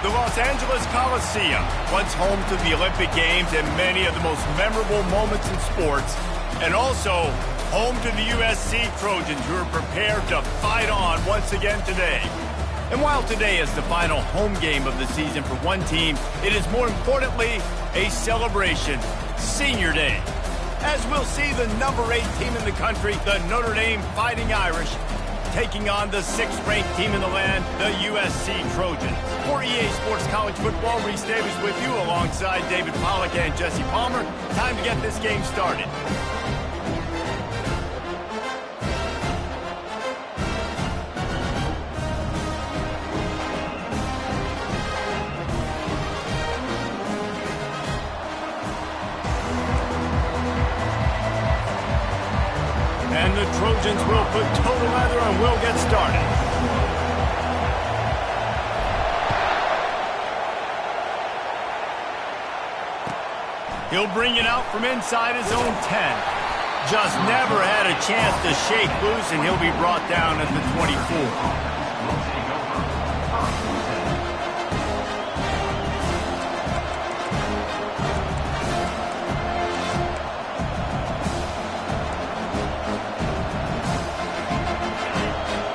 The Los Angeles Coliseum, once home to the Olympic Games and many of the most memorable moments in sports, and also home to the USC Trojans, who are prepared to fight on once again today. And while today is the final home game of the season for one team, it is more importantly a celebration, Senior Day. As we'll see the number 8 team in the country, the Notre Dame Fighting Irish, taking on the 6th-ranked team in the land, the USC Trojans. For EA Sports College Football, Reese Davis with you alongside David Pollack and Jesse Palmer. Time to get this game started. And the Trojans will put total leather and will get started. He'll bring it out from inside his own 10. Just never had a chance to shake loose, and he'll be brought down at the 24.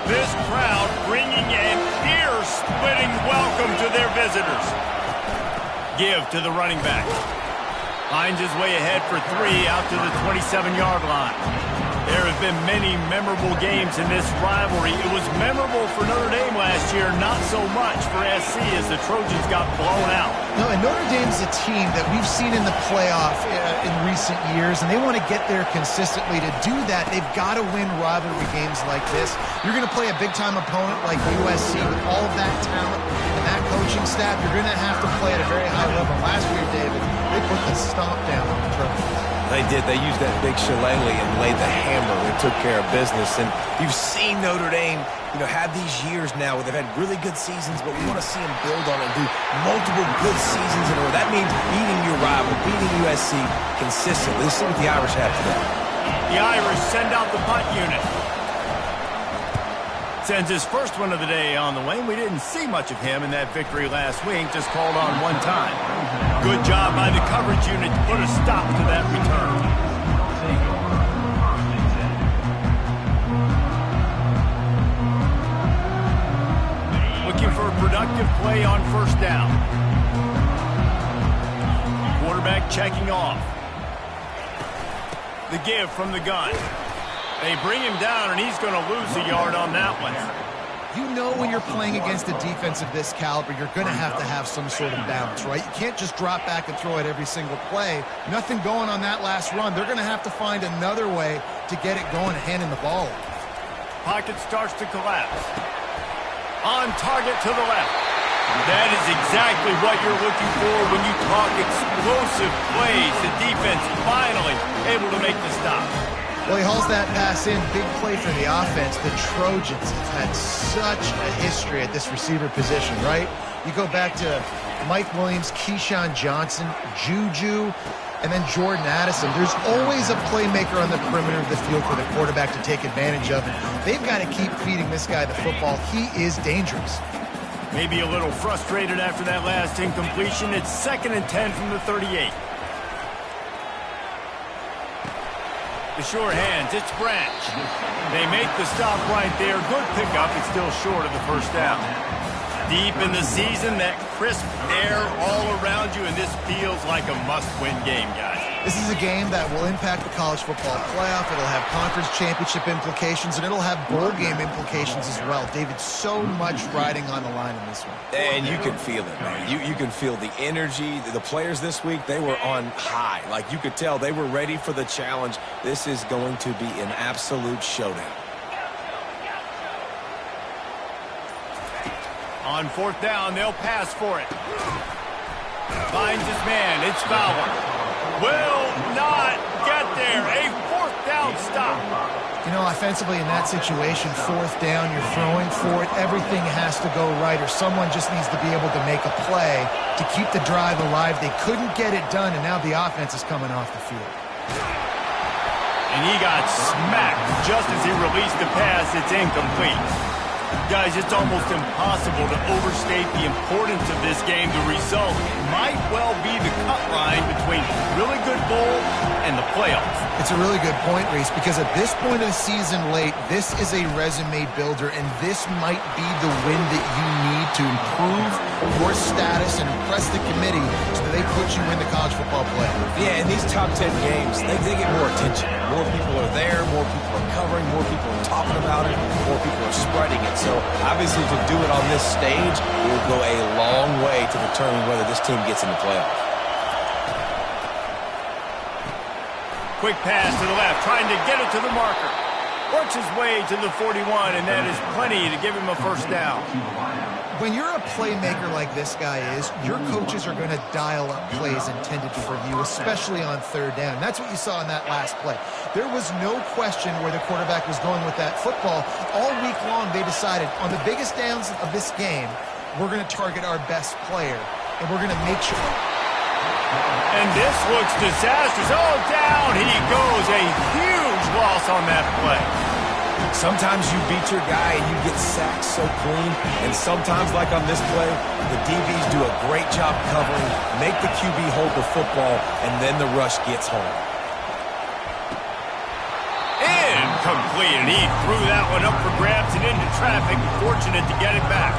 This crowd bringing an ear-splitting welcome to their visitors. Give to the running back. Finds his way ahead for 3 out to the 27-yard line. There have been many memorable games in this rivalry. It was memorable for Notre Dame last year, not so much for SC as the Trojans got blown out. No, and Notre Dame's a team that we've seen in the playoff in recent years, and they want to get there consistently. To do that, they've got to win rivalry games like this. You're going to play a big-time opponent like USC with all of that talent and that coaching staff. You're going to have to play at a very high level. Last year, David, they put the stomp down on the Trojans. They did. They used that big shillelagh and laid the hammer and took care of business. And you've seen Notre Dame, have these years now where they've had really good seasons, but we want to see them build on it and do multiple good seasons in a row. That means beating your rival, beating USC consistently. Let's see what the Irish have today. The Irish send out the punt unit. Sends his first one of the day on the way. We didn't see much of him in that victory last week, just called on one time. Good job by the coverage unit to put a stop to that return. Looking for a productive play on first down. Quarterback checking off. The give from the gun. They bring him down, and he's going to lose a yard on that one. You know when you're playing against a defense of this caliber, you're going to have some sort of balance, right? You can't just drop back and throw it every single play. Nothing going on that last run. They're going to have to find another way to get it going and handing the ball. Pocket starts to collapse. On target to the left. That is exactly what you're looking for when you talk explosive plays. The defense finally able to make the stop. Well, he hauls that pass in. Big play for the offense. The Trojans have had such a history at this receiver position, right? You go back to Mike Williams, Keyshawn Johnson, Juju, and then Jordan Addison. There's always a playmaker on the perimeter of the field for the quarterback to take advantage of. They've got to keep feeding this guy the football. He is dangerous. Maybe a little frustrated after that last incompletion. It's 2nd and 10 from the 38. The sure hands, it's Branch. They make the stop right there. Good pickup, it's still short of the first down. Deep in the season, that crisp air all around you, and this feels like a must-win game, guys. This is a game that will impact the college football playoff. It'll have conference championship implications, and it'll have bowl game implications as well. David, so much riding on the line in this one. And you can feel it, man. You can feel the energy. The players this week, they were on high. Like, you could tell they were ready for the challenge. This is going to be an absolute showdown. On 4th down, they'll pass for it. Finds his man. It's Fowler. Will not get there. A 4th down stop. Offensively in that situation, 4th down, you're throwing for it. Everything has to go right, or someone just needs to be able to make a play to keep the drive alive. They couldn't get it done, and now the offense is coming off the field. And he got smacked just as he released the pass. It's incomplete. Guys, it's almost impossible to overstate the importance of this game. The result might well be the cut line between really good bowl and the playoffs. It's a really good point, Reese, because at this point of the season late, this is a resume builder, and this might be the win that you need to improve your status and impress the committee so that they put you in the college football playoff. Yeah, in these top 10 games, they get more attention. More people are there, more people are covering, more people are talking about it, more people are spreading it. So obviously to do it on this stage will go a long way to determine whether this team gets in the playoff. Quick pass to the left, trying to get it to the marker. Works his way to the 41, and that is plenty to give him a first down. When you're a playmaker like this guy is, your coaches are going to dial up plays intended for you, especially on third down. That's what you saw in that last play. There was no question where the quarterback was going with that football. All week long, they decided on the biggest downs of this game, we're going to target our best player, and we're going to make sure. And this looks disastrous. Oh, down he goes. A huge loss on that play. Sometimes you beat your guy and you get sacked so clean, and sometimes, like on this play, the DBs do a great job covering, make the QB hold the football, and then the rush gets home. Incomplete, and he threw that one up for grabs and into traffic. Fortunate to get it back.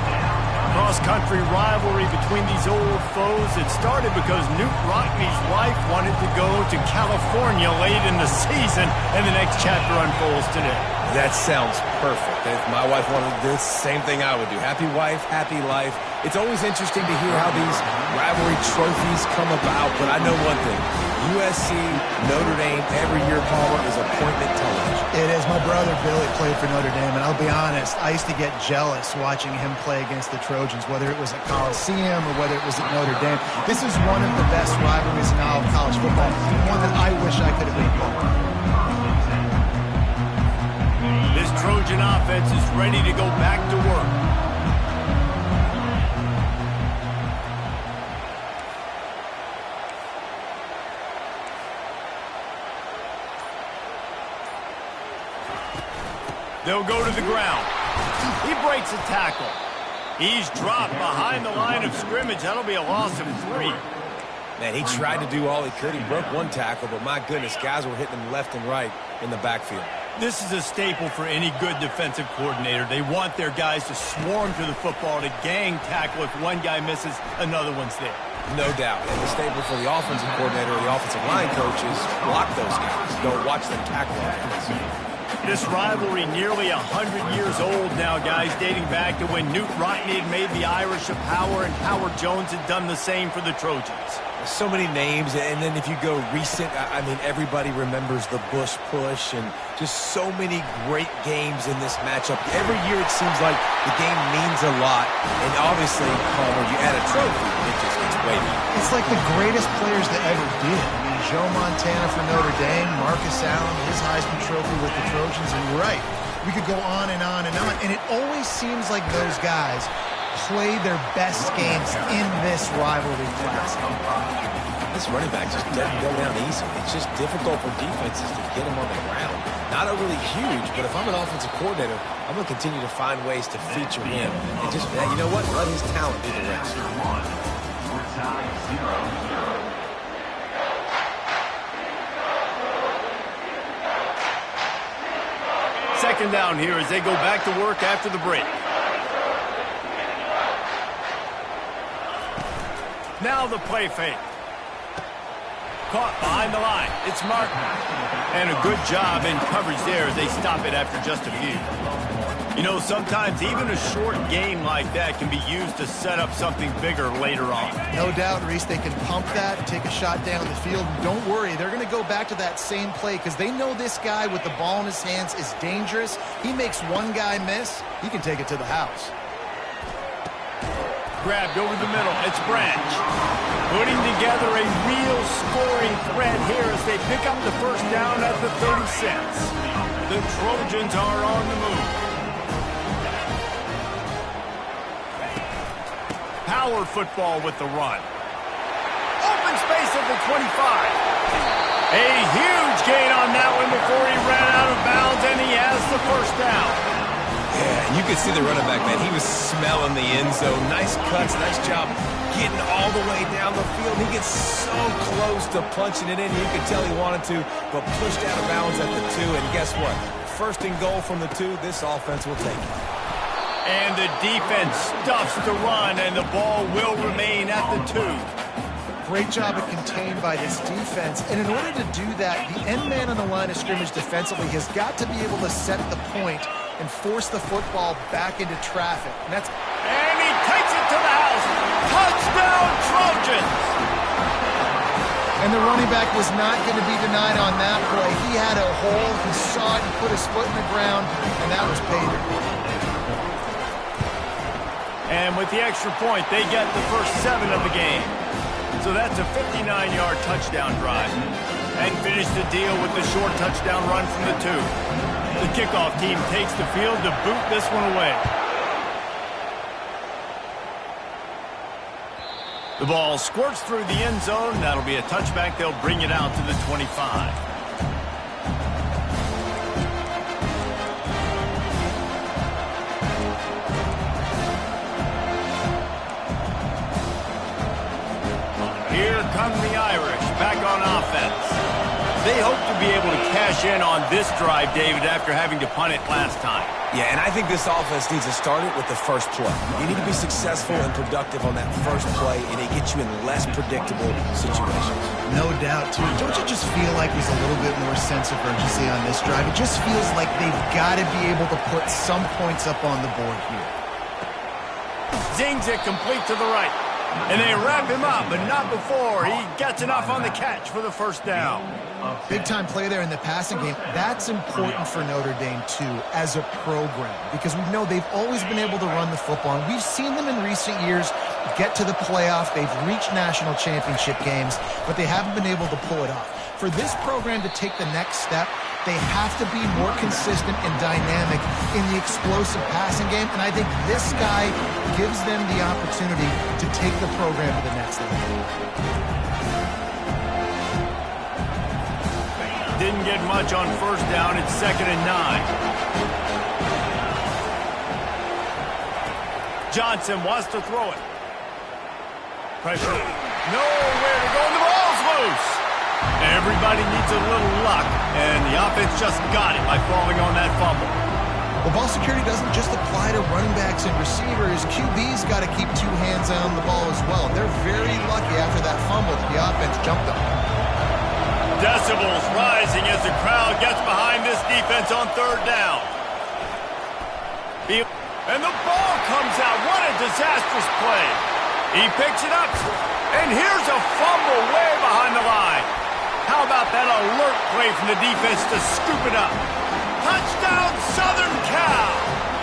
Cross-country rivalry between these old foes. It started because Knute Rockne's wife wanted to go to California late in the season, and the next chapter unfolds today. That sounds perfect. If my wife wanted to do the same thing I would do. Happy wife, happy life. It's always interesting to hear how these rivalry trophies come about, but I know one thing. USC, Notre Dame, every year, Palmer, is appointment television. It is. My brother Billy played for Notre Dame, and I'll be honest, I used to get jealous watching him play against the Trojans, whether it was at Coliseum or whether it was at Notre Dame. This is one of the best rivalries in all of college football, one that I wish I could have been part of. This Trojan offense is ready to go back to work. They'll go to the ground. He breaks a tackle. He's dropped behind the line of scrimmage. That'll be a loss of 3. Man, he tried to do all he could. He broke one tackle, but my goodness, guys were hitting him left and right in the backfield. This is a staple for any good defensive coordinator. They want their guys to swarm to the football, to gang tackle. If one guy misses, another one's there. No doubt. And the staple for the offensive coordinator or the offensive line coaches, block those guys. Don't watch them tackle offense. This rivalry nearly 100 years old now, guys, dating back to when Knute Rockne had made the Irish a power and Howard Jones had done the same for the Trojans. So many names, and then if you go recent, I mean, everybody remembers the Bush push and just so many great games in this matchup. Every year it seems like the game means a lot, and obviously, Palmer, you add a trophy, it just gets weighty. It's like the greatest players that ever did. I mean, Joe Montana for Notre Dame, Marcus Allen, his Heisman Trophy with the Trojans, and you're right. We could go on and on and on, and it always seems like those guys play their best games in this rivalry class. This running back just doesn't go down easy. It's just difficult for defenses to get him on the ground. Not a really huge, but if I'm an offensive coordinator, I'm going to continue to find ways to feature him. And just, you know what? Let his talent do the rest. Second down here as they go back to work after the break. Now the play fake. Caught behind the line. It's Martin. And a good job in coverage there as they stop it after just a few. You know, sometimes even a short game like that can be used to set up something bigger later on. No doubt, Reese, they can pump that, take a shot down the field. Don't worry, they're going to go back to that same play because they know this guy with the ball in his hands is dangerous. He makes one guy miss, he can take it to the house. Grabbed over the middle. It's Branch. Putting together a real scoring threat here as they pick up the first down at the 36. The Trojans are on the move. Power football with the run. Open space at the 25. A huge gain on that one before he ran out of bounds, and he has the first down. Yeah, You could see the running back, man. He was smelling the end zone. Nice cuts, nice job getting all the way down the field. He gets so close to punching it in. You could tell he wanted to, but pushed out of bounds at the 2. And guess what? First and goal from the 2. This offense will take it. And the defense stuffs the run, and the ball will remain at the 2. Great job of contained by this defense. And in order to do that, the end man on the line of scrimmage defensively has got to be able to set the point and force the football back into traffic. And he takes it to the house. Touchdown, Trojans! And the running back was not going to be denied on that play. He had a hole, he saw it, he put his foot in the ground, and that was pay dirt. And with the extra point, they get the first 7 of the game. So that's a 59-yard touchdown drive. And finish the deal with the short touchdown run from the 2. The kickoff team takes the field to boot this one away. The ball squirts through the end zone. That'll be a touchback. They'll bring it out to the 25. Here come the Irish, back on offense. They hope to be able to cash in on this drive, David, after having to punt it last time. Yeah, and I think this offense needs to start it with the first play. You need to be successful and productive on that first play, and it gets you in less predictable situations. No doubt, too. Don't you just feel like there's a little bit more sense of urgency on this drive? It just feels like they've got to be able to put some points up on the board here. Zings it complete to the right. And they wrap him up, but not before he gets enough on the catch for the first down. Big-time play there in the passing game. That's important for Notre Dame, too, as a program, because we know they've always been able to run the football. And we've seen them in recent years get to the playoff. They've reached national championship games, but they haven't been able to pull it off. For this program to take the next step, they have to be more consistent and dynamic in the explosive passing game, and I think this guy gives them the opportunity to take the program to the next level. Didn't get much on first down. It's 2nd and 9. Johnson wants to throw it. Pressure. Nowhere to go, and the ball's loose. Everybody needs a little luck, and the offense just got it by falling on that fumble. Well, ball security doesn't just apply to running backs and receivers. QB's got to keep 2 hands on the ball as well. They're very lucky after that fumble that the offense jumped on. Decibels rising as the crowd gets behind this defense on 3rd down. And the ball comes out. What a disastrous play. He picks it up, and here's a fumble way behind the line. How about that alert play from the defense to scoop it up? Touchdown, Southern Cal!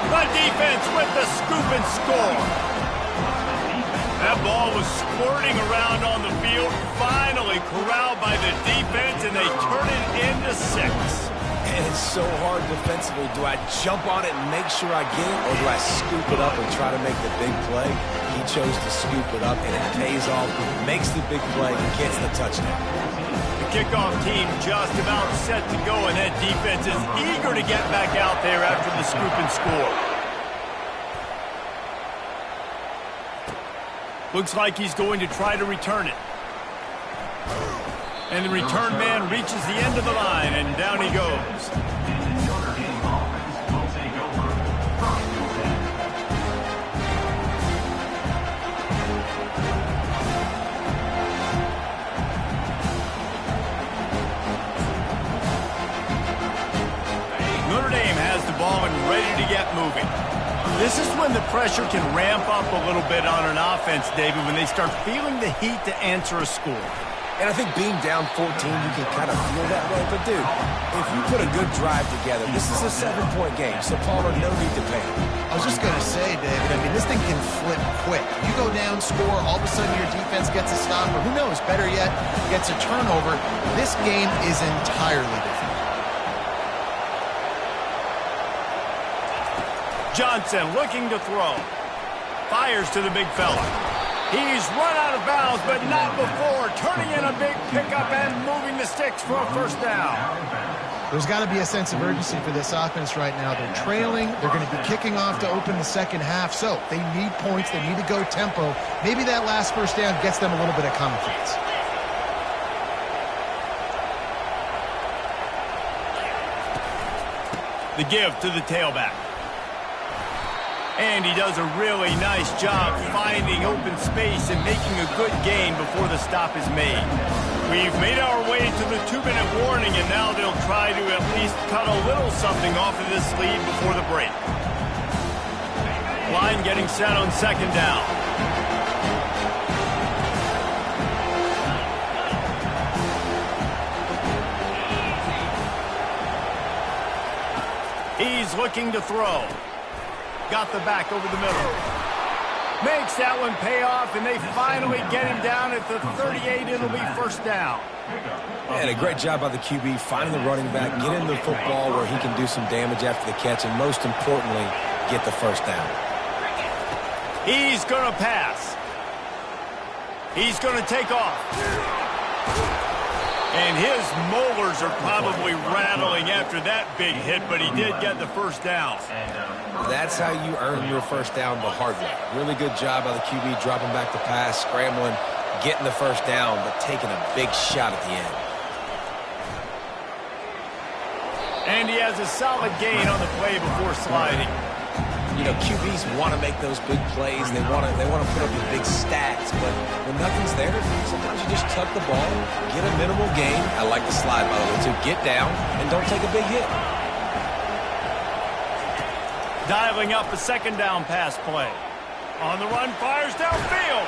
The defense with the scoop and score. That ball was squirting around on the field, finally corralled by the defense, and they turn it into 6. And it's so hard defensively. Do I jump on it and make sure I get it, or do I scoop it up and try to make the big play? He chose to scoop it up, and it pays off, makes the big play, and gets the touchdown. The kickoff team just about set to go, and that defense is eager to get back out there after the scoop and score. Looks like he's going to try to return it. And the return man reaches the end of the line, and down he goes. Notre Dame has the ball and ready to get moving. This is when the pressure can ramp up a little bit on an offense, David, when they start feeling the heat to answer a score. And I think being down 14, you can kind of feel that way. But, dude, if you put a good drive together, this is a 7-point game, so Palmer, no need to panic. I was just going to say, David, I mean, this thing can flip quick. You go down, score, all of a sudden your defense gets a stop, or who knows, better yet, gets a turnover. This game is entirely different. Johnson looking to throw. Fires to the big fella. He's run out of bounds, but not before turning in a big pickup and moving the sticks for a first down. There's got to be a sense of urgency for this offense right now. They're trailing. They're going to be kicking off to open the second half. So they need points. They need to go tempo. Maybe that last first down gets them a little bit of confidence. The give to the tailback. And he does a really nice job finding open space and making a good gain before the stop is made. We've made our way to the 2-minute warning, and now they'll try to at least cut a little something off of this lead before the break. Line getting set on second down. He's looking to throw. Got the back over the middle. Makes that one pay off, and they finally get him down at the 38. It'll be first down. And a great job by the QB finding the running back, get into the football where he can do some damage after the catch, and most importantly, get the first down. He's going to pass. He's going to take off. And his molars are probably rattling after that big hit, but he did get the first down. That's how you earn your first down the hard way. Really good job by the QB dropping back the pass, scrambling, getting the first down, but taking a big shot at the end. And he has a solid gain on the play before sliding. You know, QBs want to make those big plays. They want to put up the big stats, but when nothing's there, sometimes you just tuck the ball, get a minimal gain. I like the slide, by the way, too. Get down and don't take a big hit. Dialing up a second down pass play. On the run, fires downfield.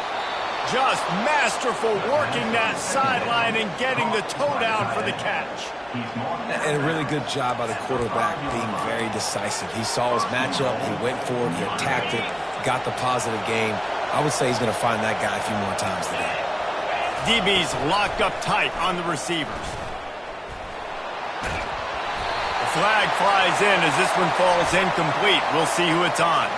Just masterful working that sideline and getting the toe down for the catch. And a really good job by the quarterback being very decisive. He saw his matchup, he went for it, he attacked it, got the positive gain. I would say he's going to find that guy a few more times today. DB's locked up tight on the receivers. The flag flies in as this one falls incomplete. We'll see who it's on.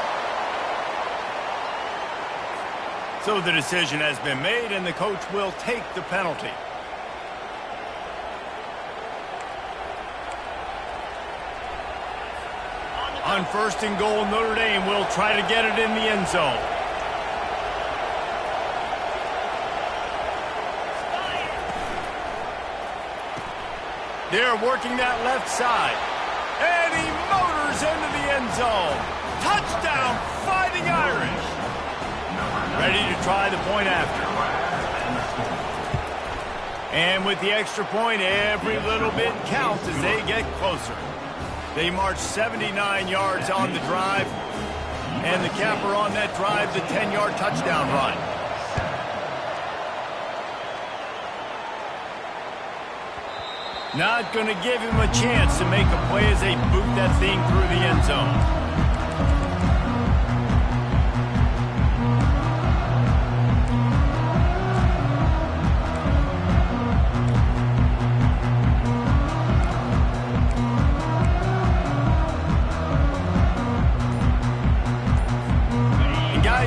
So the decision has been made, and the coach will take the penalty. On first and goal, Notre Dame will try to get it in the end zone. They're working that left side. And he motors into the end zone. Touchdown, Fighting Irish. Ready to try the point after. And with the extra point, every little bit counts as they get closer. They march 79 yards on the drive, and the capper on that drive, the 10-yard touchdown run. Not going to give him a chance to make a play as they boot that thing through the end zone.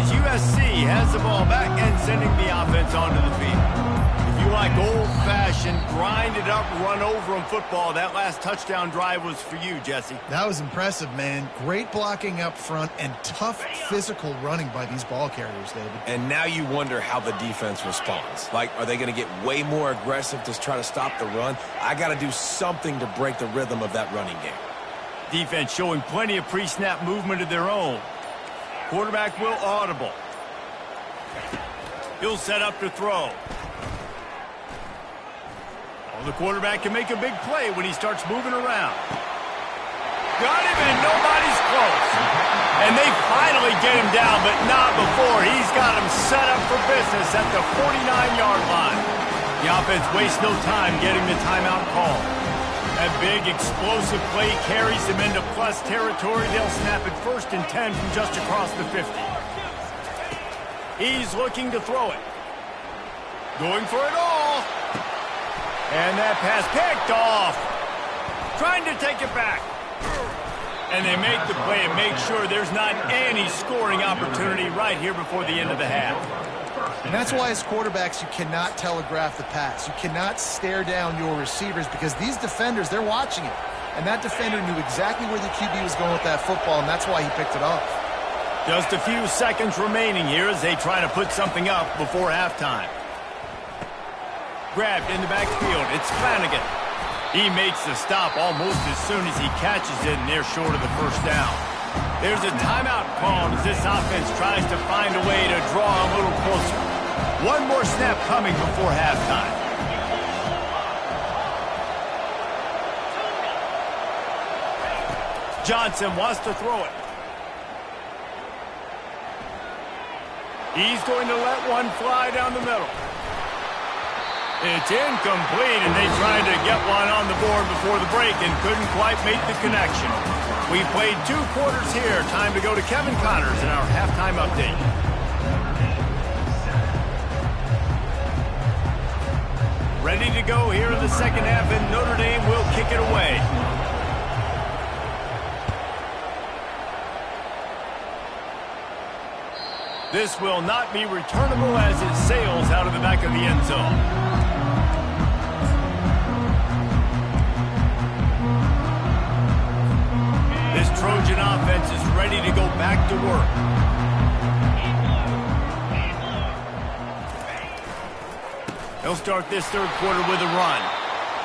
USC has the ball back and sending the offense onto the field. If you like old-fashioned, grind-it-up, run-over-'em football, that last touchdown drive was for you, Jesse. That was impressive, man. Great blocking up front and tough physical running by these ball carriers, David. And now you wonder how the defense responds. Like, are they going to get way more aggressive to try to stop the run? I got to do something to break the rhythm of that running game. Defense showing plenty of pre-snap movement of their own. Quarterback will audible. He'll set up to throw. Well, the quarterback can make a big play when he starts moving around. Got him, and nobody's close. And they finally get him down, but not before. He's got him set up for business at the 49-yard line. The offense wastes no time getting the timeout call. That big, explosive play carries them into plus territory. They'll snap it 1st and 10 from just across the 50. He's looking to throw it. Going for it all. And that pass picked off. Trying to take it back. And they make the play and make sure there's not any scoring opportunity right here before the end of the half. And that's why as quarterbacks, you cannot telegraph the pass. You cannot stare down your receivers because these defenders, they're watching it. And that defender knew exactly where the QB was going with that football, and that's why he picked it off. Just a few seconds remaining here as they try to put something up before halftime. Grabbed in the backfield. It's Flanagan. He makes the stop almost as soon as he catches it, and they're short of the first down. There's a timeout called as this offense tries to find a way to draw a little closer. One more snap coming before halftime. Johnson wants to throw it. He's going to let one fly down the middle. It's incomplete, and they tried to get one on the board before the break and couldn't quite make the connection. We played 2 quarters here. Time to go to Kevin Connors in our halftime update. Ready to go here in the second half, and Notre Dame will kick it away. This will not be returnable as it sails out of the back of the end zone. This Trojan offense is ready to go back to work. He'll start this third quarter with a run.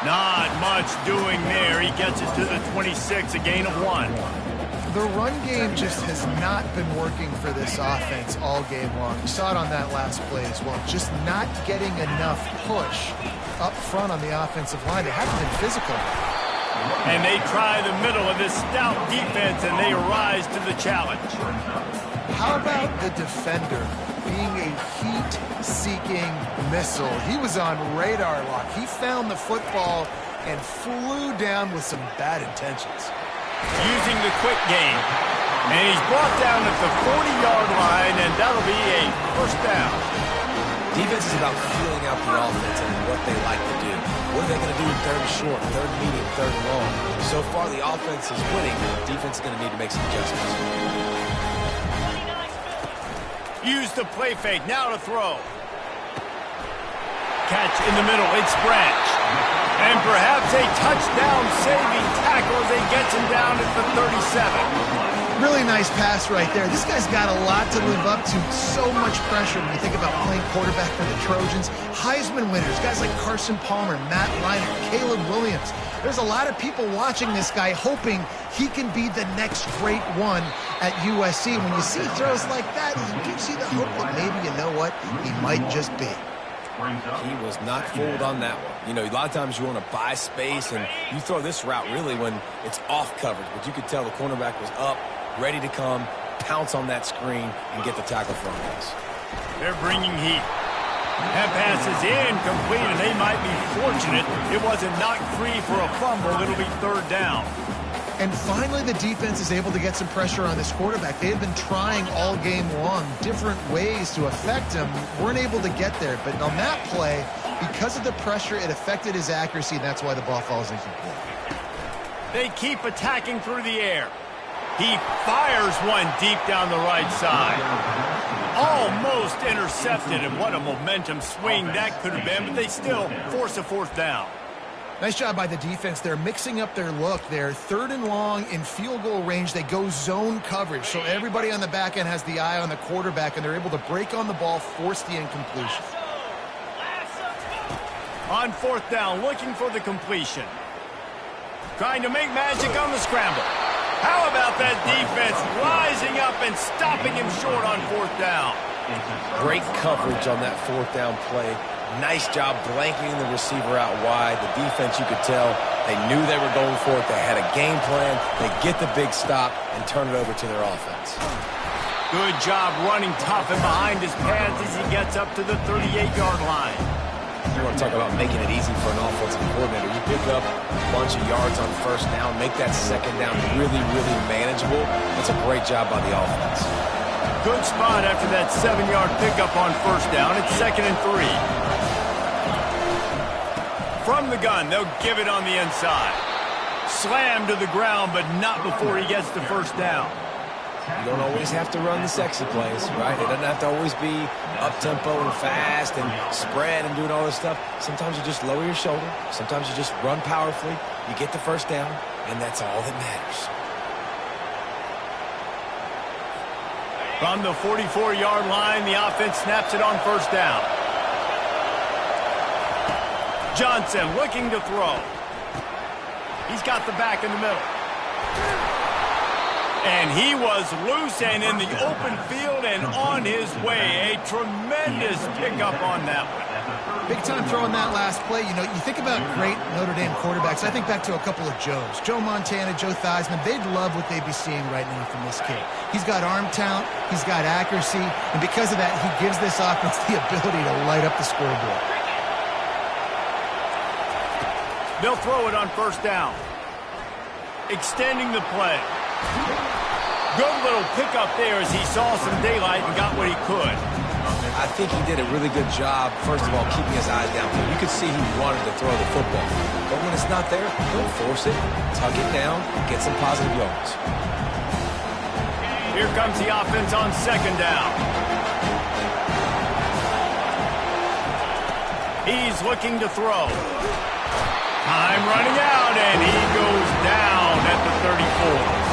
Not much doing there. He gets it to the 26, a gain of 1. The run game just has not been working for this offense all game long. You saw it on that last play as well. Just not getting enough push up front on the offensive line. They haven't been physical. And they try the middle of this stout defense, and they rise to the challenge. How about the defender being a heat-seeking missile? He was on radar lock. He found the football and flew down with some bad intentions. Using the quick game. And he's brought down at the 40-yard line, and that'll be a first down. Defense is about feeling out the offense and what they like to do. What are they going to do in third and short, third and medium, third and long? So far, the offense is winning. The defense is going to need to make some adjustments. Use the play fake. Now to throw. Catch in the middle. It's Branch. And perhaps a touchdown-saving tackle as he gets him down at the 37. Really nice pass right there. This guy's got a lot to live up to. So much pressure when you think about playing quarterback for the Trojans. Heisman winners, guys like Carson Palmer, Matt Leinart, Caleb Williams. There's a lot of people watching this guy hoping he can be the next great one at USC. When you see throws like that, you do see the hope that maybe, you know what, he might just be. He was not fooled on that one. You know, a lot of times you want to buy space, and you throw this route really when it's off coverage. But you could tell the cornerback was up, ready to come, pounce on that screen, and get the tackle from us. They're bringing heat. That pass is incomplete, and they might be fortunate it wasn't knocked free for a fumble. It'll be third down. And finally, the defense is able to get some pressure on this quarterback. They had been trying all game long different ways to affect him. Weren't able to get there. But on that play, because of the pressure, it affected his accuracy, and that's why the ball falls incomplete. They keep attacking through the air. He fires one deep down the right side. Almost intercepted, and what a momentum swing that could have been, but they still force a fourth down. Nice job by the defense. They're mixing up their look. They're third and long in field goal range. They go zone coverage, so everybody on the back end has the eye on the quarterback, and they're able to break on the ball, force the incompletion. On fourth down, looking for the completion. Trying to make magic on the scramble. How about that defense rising up and stopping him short on fourth down? Great coverage on that fourth down play. Nice job blanking the receiver out wide. The defense, you could tell, they knew they were going for it. They had a game plan. They get the big stop and turn it over to their offense. Good job running tough and behind his pads as he gets up to the 38-yard line. You want to talk about making it easy for an offensive coordinator. You pick up a bunch of yards on first down, make that second down really, really manageable. That's a great job by the offense. Good spot after that 7-yard pickup on first down. It's 2nd and 3. From the gun, they'll give it on the inside. Slammed to the ground, but not before he gets the first down. You don't always have to run the sexy plays, right? It doesn't have to always be up-tempo and fast and spread and doing all this stuff. Sometimes you just lower your shoulder. Sometimes you just run powerfully. You get the first down, and that's all that matters. From the 44-yard line, the offense snaps it on first down. Johnson looking to throw. He's got the back in the middle. And he was loose and in the open field and on his way. A tremendous pickup on that one. Big time throw in that last play. You know, you think about great Notre Dame quarterbacks. I think back to a couple of Joes. Joe Montana, Joe Theismann. They'd love what they'd be seeing right now from this kid. He's got arm talent. He's got accuracy. And because of that, he gives this offense the ability to light up the scoreboard. They'll throw it on first down. Extending the play. Good little pickup there as he saw some daylight and got what he could. I think he did a really good job, first of all, keeping his eyes downfield. You could see he wanted to throw the football. But when it's not there, don't force it. Tuck it down. Get some positive yards. Here comes the offense on second down. He's looking to throw. Time running out, and he goes down at the 34.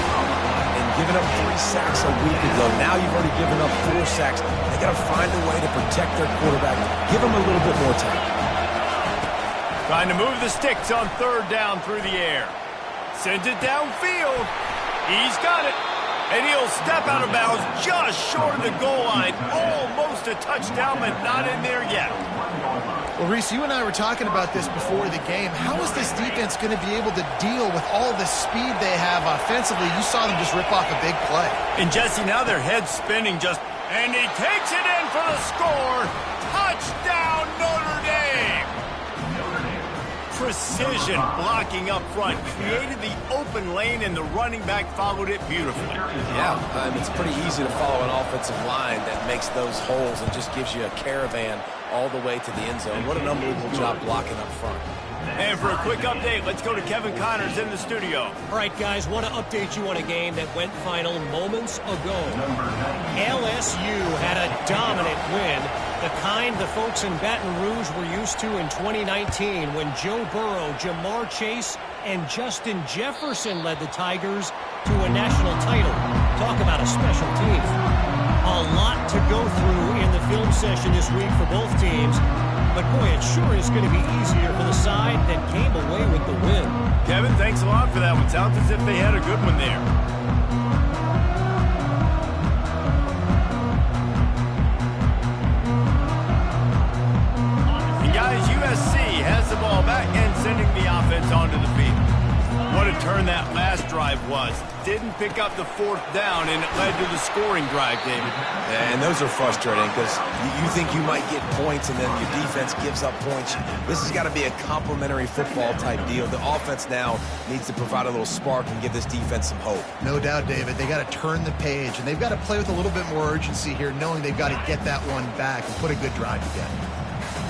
Giving up 3 sacks a week ago. Now you've already given up 4 sacks. They got to find a way to protect their quarterback. Give him a little bit more time. Trying to move the sticks on third down through the air. Sends it downfield. He's got it. And he'll step out of bounds just short of the goal line. Almost a touchdown, but not in there yet. Well, Reese, you and I were talking about this before the game. How is this defense going to be able to deal with all the speed they have offensively? You saw them just rip off a big play. And, Jesse, now their head's spinning just... And he takes it in for the score. Touchdown, Notre Dame! Precision blocking up front. Created the open lane, and the running back followed it beautifully. Yeah, it's pretty easy to follow an offensive line that makes those holes and just gives you a caravan all the way to the end zone. What an unbelievable job blocking up front. And for a quick update, let's go to Kevin Connors in the studio. All right, guys, want to update you on a game that went final moments ago. LSU had a dominant win, the kind the folks in Baton Rouge were used to in 2019 when Joe Burrow, Jamar Chase, and Justin Jefferson led the Tigers to a national title. Talk about a special team. A lot to go through in the film session this week for both teams. But, boy, it sure is going to be easier for the side that came away with the win. Kevin, thanks a lot for that one. Sounds as if they had a good one there. And, guys, USC has the ball back and sending the offense onto the field. What a turn that last drive was. Didn't pick up the fourth down, and it led to the scoring drive, David. And those are frustrating because you think you might get points and then your defense gives up points. This has got to be a complementary football type deal. The offense now needs to provide a little spark and give this defense some hope. No doubt, David. They got to turn the page, and they've got to play with a little bit more urgency here, knowing they've got to get that one back and put a good drive together.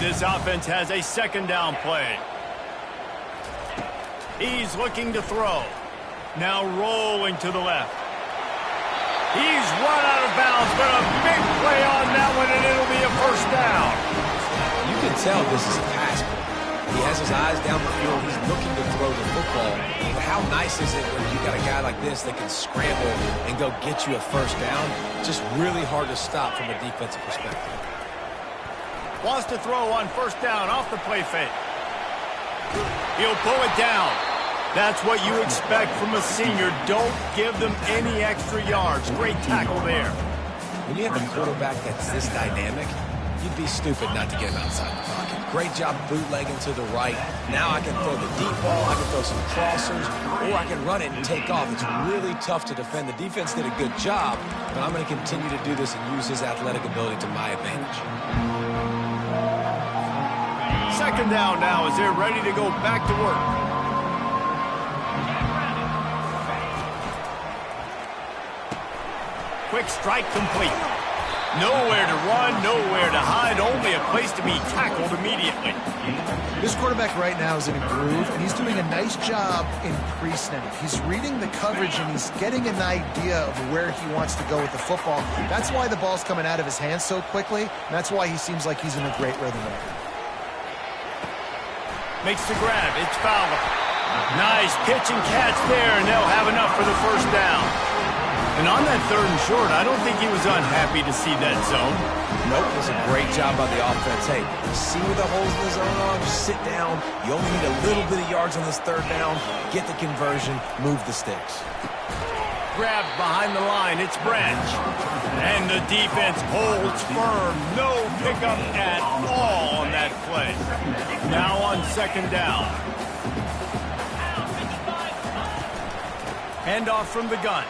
This offense has a second down play. He's looking to throw. Now rolling to the left. He's run out of bounds, but a big play on that one, and it'll be a first down. You can tell this is a pass play. He has his eyes down the field. He's looking to throw the football. But how nice is it when you got a guy like this that can scramble and go get you a first down? Just really hard to stop from a defensive perspective. Wants to throw on first down off the play fake. He'll pull it down. That's what you expect from a senior. Don't give them any extra yards. Great tackle there. When you have a quarterback that's this dynamic, you'd be stupid not to get him outside the pocket. Great job bootlegging to the right. Now I can throw the deep ball, I can throw some crossers, or I can run it and take off. It's really tough to defend. The defense did a good job, but I'm going to continue to do this and use his athletic ability to my advantage. Second down now as they're ready to go back to work. Quick strike complete. Nowhere to run, nowhere to hide, only a place to be tackled immediately. This quarterback right now is in a groove, and he's doing a nice job in pre-snap. He's reading the coverage, and he's getting an idea of where he wants to go with the football. That's why the ball's coming out of his hands so quickly, and that's why he seems like he's in a great rhythm right now. Makes the grab. It's Fowler. Nice pitch and catch there, and they'll have enough for the first down. And on that 3rd and short, I don't think he was unhappy to see that zone. Nope, it was a great job by the offense. Hey, you see where the holes in the zone are? Just sit down. You only need a little bit of yards on this 3rd down. Get the conversion. Move the sticks. Grabbed behind the line. It's Branch. And the defense holds firm. No pickup at all on that play. Now on 2nd down. Handoff from the gun.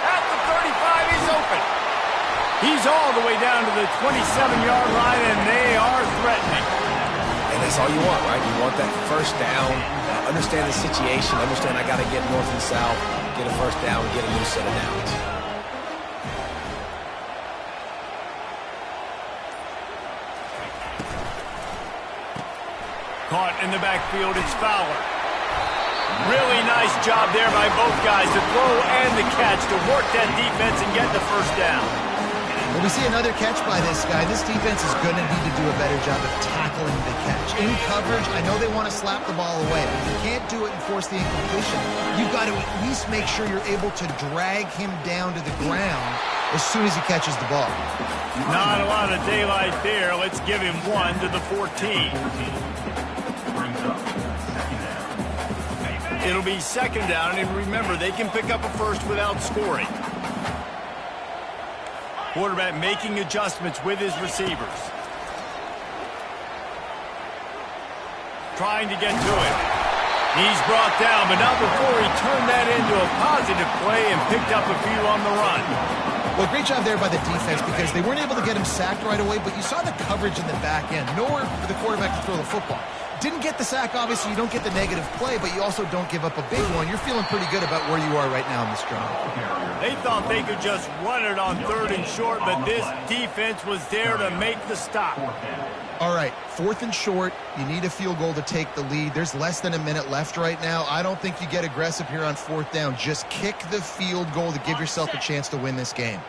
At the 35, he's open. He's all the way down to the 27-yard line, and they are threatening. And that's all you want, right? You want that first down. Understand the situation. Understand I got to get north and south, get a first down, get a new set of downs. Caught in the backfield, it's Fowler. Really nice job there by both guys to throw and the catch to work that defense and get the first down. When we see another catch by this guy, this defense is going to need to do a better job of tackling the catch. In coverage, I know they want to slap the ball away, but if you can't do it and force the incompletion, you've got to at least make sure you're able to drag him down to the ground as soon as he catches the ball. Not a lot of daylight there. Let's give him 1 to the 14. It'll be 2nd down, and remember, they can pick up a first without scoring. Quarterback making adjustments with his receivers. Trying to get to him. He's brought down, but not before he turned that into a positive play and picked up a few on the run. Well, great job there by the defense because they weren't able to get him sacked right away, but you saw the coverage in the back end. Nowhere for the quarterback to throw the football. Didn't get the sack, obviously. You don't get the negative play, but you also don't give up a big one. You're feeling pretty good about where you are right now in this drive. They thought they could just run it on 3rd and short, but this defense was there to make the stop. All right, 4th and short. You need a field goal to take the lead. There's less than a minute left right now. I don't think you get aggressive here on 4th down. Just kick the field goal to give yourself a chance to win this game.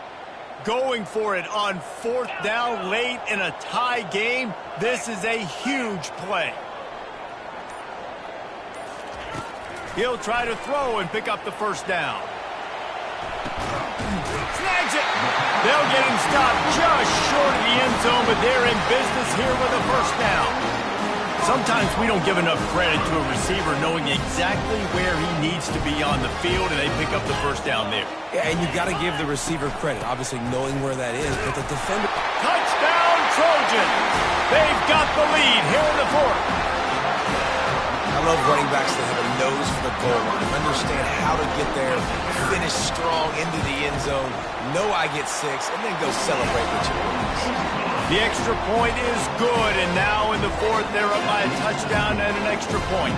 Going for it on 4th down late in a tie game. This is a huge play. He'll try to throw and pick up the first down. Snags it. They'll get him stopped just short of the end zone, but they're in business here with a first down. Sometimes we don't give enough credit to a receiver knowing exactly where he needs to be on the field, and they pick up the first down there. Yeah, and you got to give the receiver credit, obviously knowing where that is, but the defender... Touchdown, Trojan! They've got the lead here in the 4th. I love running backs that have a nose for the goal line, understand how to get there, finish strong into the end zone, know I get 6, and then go celebrate with your boys. The extra point is good, and now in the 4th, they're up by a touchdown and an extra point.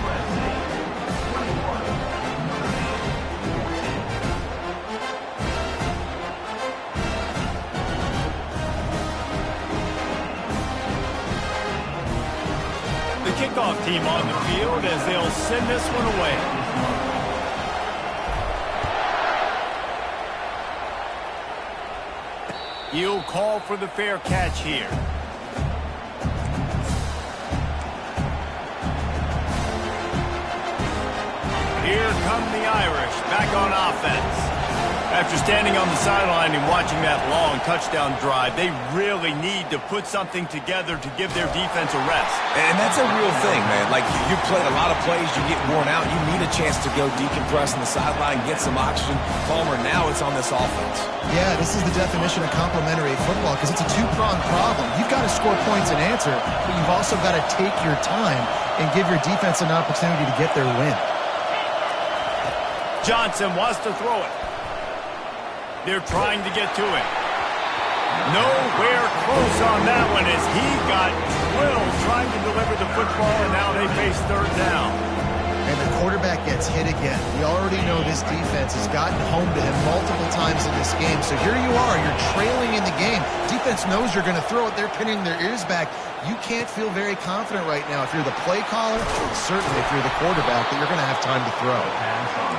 The kickoff team on the field as they'll send this one away. He'll call for the fair catch here. Here come the Irish back on offense. After standing on the sideline and watching that long touchdown drive, they really need to put something together to give their defense a rest. And that's a real thing, man. Like, you played a lot of plays, you get worn out, you need a chance to go decompress on the sideline, get some oxygen, calmer. Now it's on this offense. Yeah, this is the definition of complementary football because it's a two-pronged problem. You've got to score points and answer, but you've also got to take your time and give your defense an opportunity to get their win. Johnson wants to throw it. They're trying to get to him. Nowhere close on that one as he got drilled trying to deliver the football, and now they face 3rd down. And the quarterback gets hit again. We already know this defense has gotten home to him multiple times in this this game. So here you are, you're trailing in the game. Defense knows you're going to throw it. They're pinning their ears back. You can't feel very confident right now if you're the play caller, certainly if you're the quarterback, that you're going to have time to throw.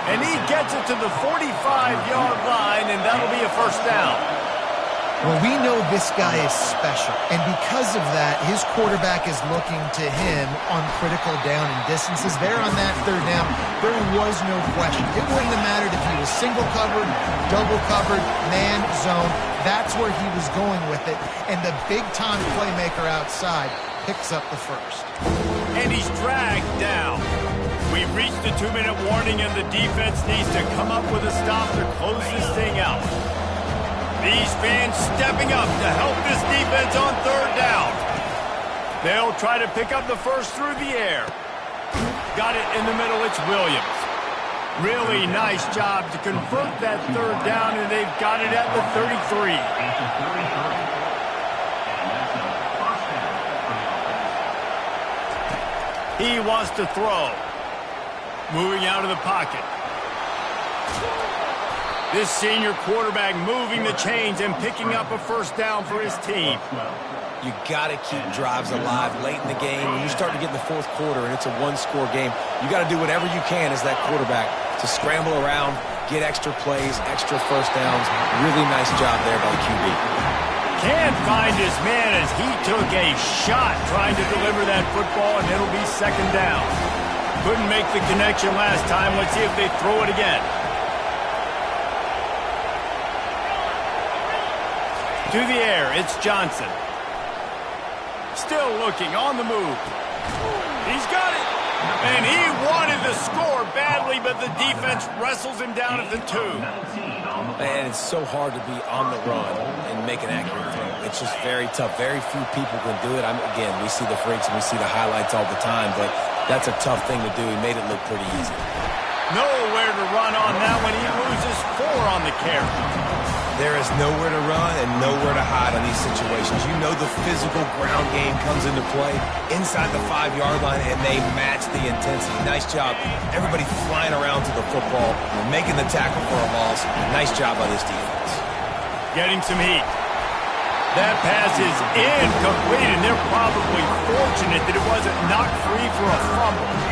And he gets it to the 45-yard line, and that'll be a first down. Well, we know this guy is special, and because of that, his quarterback is looking to him on critical down and distances. There on that third down, there was no question. It wouldn't have mattered if he was single covered, double covered, man, zone. That's where he was going with it, and the big-time playmaker outside picks up the first. And he's dragged down. We've reached the 2-minute warning, and the defense needs to come up with a stop to close this thing out. These fans stepping up to help this defense on third down. They'll try to pick up the first through the air. Got it in the middle. It's Williams. Really nice job to convert that third down, and they've got it at the 33. He wants to throw. Moving out of the pocket. This senior quarterback moving the chains and picking up a first down for his team. You got to keep drives alive late in the game. When you start to get in the fourth quarter and it's a one-score game, you got to do whatever you can as that quarterback to scramble around, get extra plays, extra first downs. Really nice job there by the QB. Can't find his man as he took a shot trying to deliver that football, and it'll be second down. Couldn't make the connection last time. Let's see if they throw it again. To the air, it's Johnson. Still looking, on the move. He's got it. And he wanted the score badly, but the defense wrestles him down at the 2. And it's so hard to be on the run and make an accurate throw. It's just very tough. Very few people can do it. Again, we see the freaks and we see the highlights all the time, but that's a tough thing to do. He made it look pretty easy. Nowhere to run on that when he loses 4 on the carry. There is nowhere to run and nowhere to hide on these situations. You know the physical ground game comes into play inside the 5-yard line, and they match the intensity. Nice job. Everybody flying around to the football, making the tackle for a loss. Nice job by this defense. Getting some heat. That pass is incomplete, and they're probably fortunate that it wasn't knocked free for a fumble.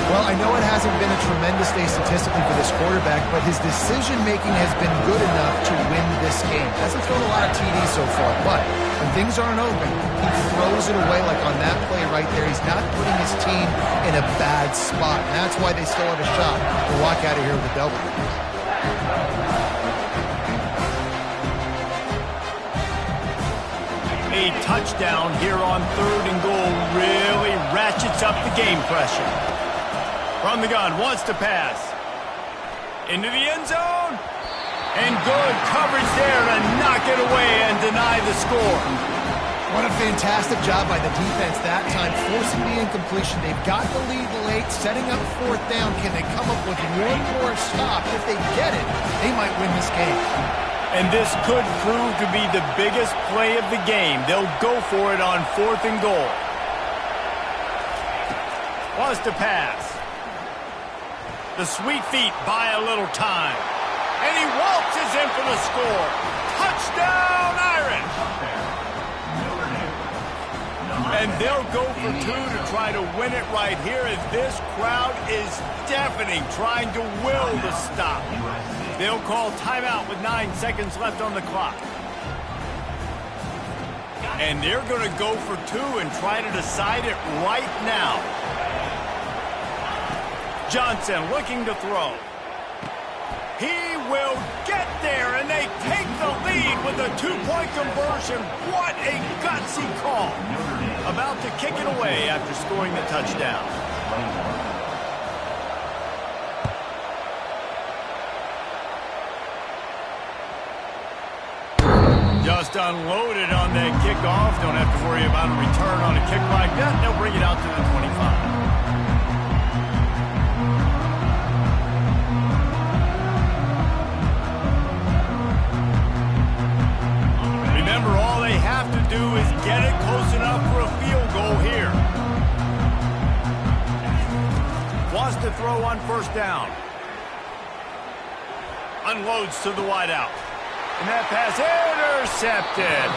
Well, I know it hasn't been a tremendous day statistically for this quarterback, but his decision-making has been good enough to win this game. Hasn't thrown a lot of TDs so far, but when things aren't open, he throws it away like on that play right there. He's not putting his team in a bad spot, and that's why they still have a shot to walk out of here with a W. A touchdown here on 3rd and goal really ratchets up the game pressure. From the gun, wants to pass. Into the end zone. And good coverage there to knock it away and deny the score. What a fantastic job by the defense that time, forcing the incompletion. They've got the lead late, setting up 4th down. Can they come up with one more stop? If they get it, they might win this game. And this could prove to be the biggest play of the game. They'll go for it on 4th and goal. Wants to pass. The sweet feet buy a little time. And he waltzes in for the score. Touchdown, Irish! And they'll go for 2 to try to win it right here as this crowd is deafening, trying to will the stop. They'll call timeout with 9 seconds left on the clock. And they're going to go for 2 and try to decide it right now. Johnson looking to throw. He will get there, and they take the lead with a 2-point conversion. What a gutsy call. About to kick it away after scoring the touchdown. Just unloaded on that kickoff. Don't have to worry about a return on a kick like that. They'll bring it out to the 25. Remember, all they have to do is get it close enough for a field goal here. Wants to throw on 1st down. Unloads to the wideout. And that pass intercepted.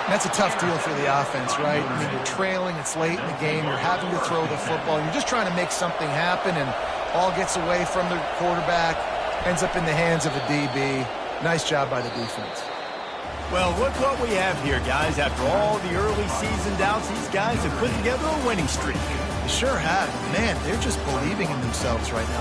That's a tough deal for the offense, right? I mean, you're trailing, it's late in the game, you're having to throw the football, you're just trying to make something happen, and all gets away from the quarterback, ends up in the hands of a DB. Nice job by the defense. Well, look what we have here, guys. After all the early season doubts, these guys have put together a winning streak. They sure have. Man, they're just believing in themselves right now.